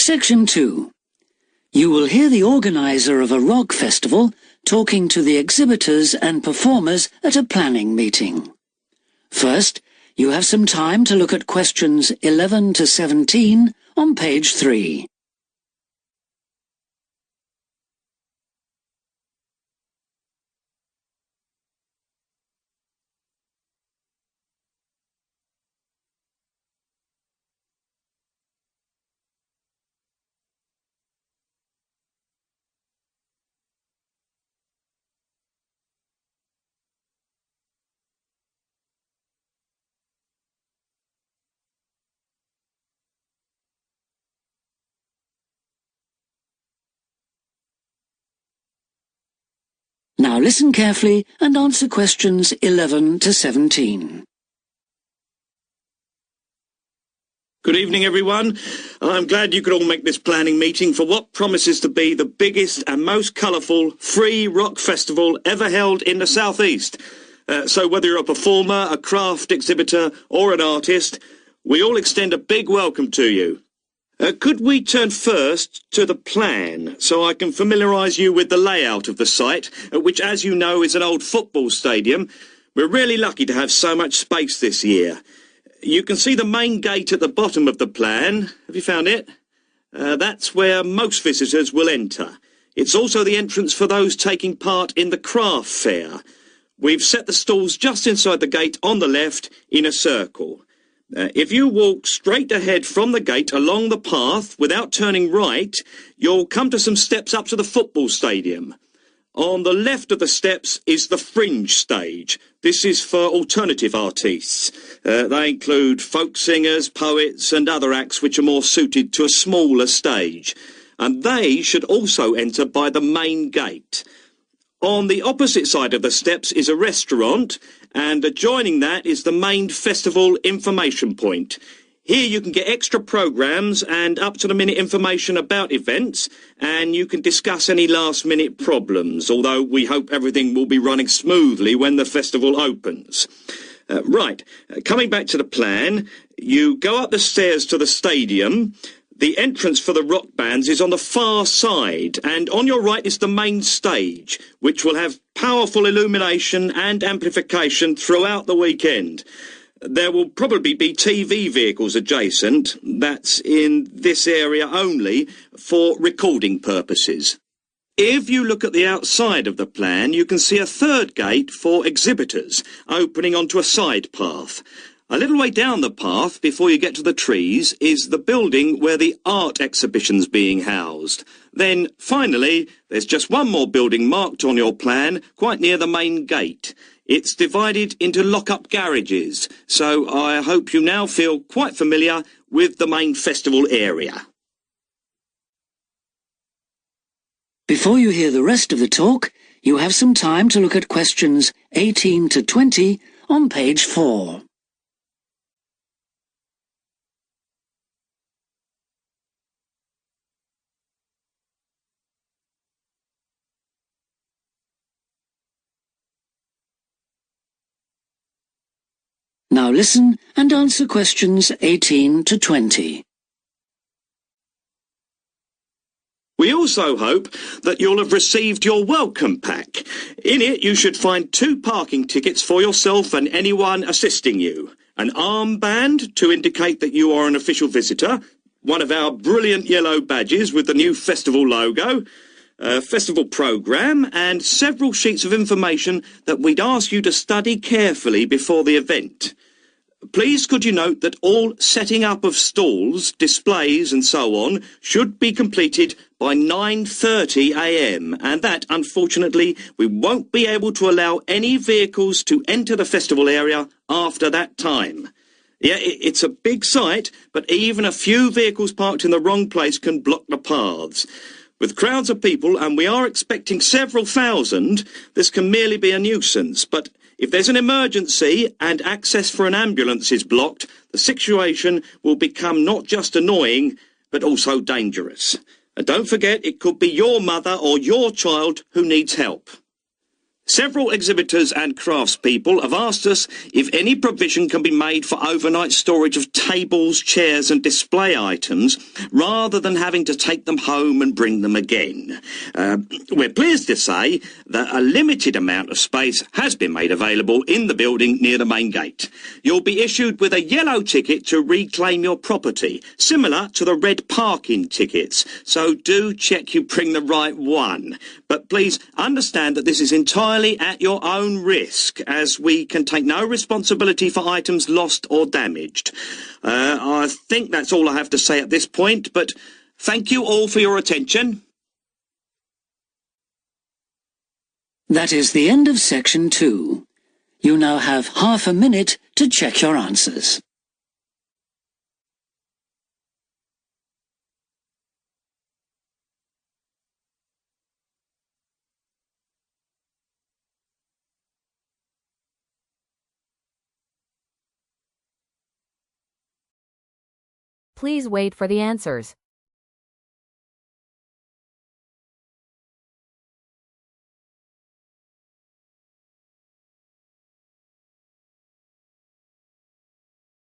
Section 2. You will hear the organizer of a rock festival talking to the exhibitors and performers at a planning meeting. First, you have some time to look at questions 11 to 17 on page 3. Now listen carefully and answer questions 11 to 17. Good evening, everyone. I'm glad you could all make this planning meeting for what promises to be the biggest and most colourful free rock festival ever held in the South East. So whether you're a performer, a craft exhibitor or an artist, we all extend a big welcome to you. Could we turn first to the plan so I can familiarise you with the layout of the site, which, as you know, is an old football stadium. We're really lucky to have so much space this year. You can see the main gate at the bottom of the plan. Have you found it? That's where most visitors will enter. It's also the entrance for those taking part in the craft fair. We've set the stalls just inside the gate on the left in a circle. If you walk straight ahead from the gate along the path without turning right, you'll come to some steps up to the football stadium. On the left of the steps is the fringe stage. This is for alternative artists. They include folk singers, poets and other acts which are more suited to a smaller stage. And they should also enter by the main gate. On the opposite side of the steps is a restaurant, and adjoining that is the main festival information point. Here you can get extra programmes and up-to-the-minute information about events, and you can discuss any last-minute problems, although we hope everything will be running smoothly when the festival opens. Coming back to the plan, you go up the stairs to the stadium. The entrance for the rock bands is on the far side, and on your right is the main stage, which will have powerful illumination and amplification throughout the weekend. There will probably be TV vehicles adjacent, that's in this area only, for recording purposes. If you look at the outside of the plan, you can see a third gate for exhibitors, opening onto a side path. A little way down the path, before you get to the trees, is the building where the art exhibition's being housed. Then, finally, there's just one more building marked on your plan, quite near the main gate. It's divided into lock-up garages, so I hope you now feel quite familiar with the main festival area. Before you hear the rest of the talk, you have some time to look at questions 18 to 20 on page 4. Now listen and answer questions 18 to 20. We also hope that you'll have received your welcome pack. In it you should find 2 parking tickets for yourself and anyone assisting you, an armband to indicate that you are an official visitor, one of our brilliant yellow badges with the new festival logo, a festival programme, and several sheets of information that we'd ask you to study carefully before the event. Please could you note that all setting up of stalls, displays and so on should be completed by 9:30 a.m. and that, unfortunately, we won't be able to allow any vehicles to enter the festival area after that time. Yeah, it's a big site, but even a few vehicles parked in the wrong place can block the paths. With crowds of people, and we are expecting several thousand, this can merely be a nuisance, but if there's an emergency and access for an ambulance is blocked, the situation will become not just annoying, but also dangerous. And don't forget, it could be your mother or your child who needs help. Several exhibitors and craftspeople have asked us if any provision can be made for overnight storage of tables, chairs and display items rather than having to take them home and bring them again. We're pleased to say that a limited amount of space has been made available in the building near the main gate. You'll be issued with a yellow ticket to reclaim your property, similar to the red parking tickets, so do check you bring the right one. But please understand that this is entirely at your own risk, as we can take no responsibility for items lost or damaged. I think that's all I have to say at this point, but thank you all for your attention. That is the end of section 2. You now have half a minute to check your answers. Please wait for the answers.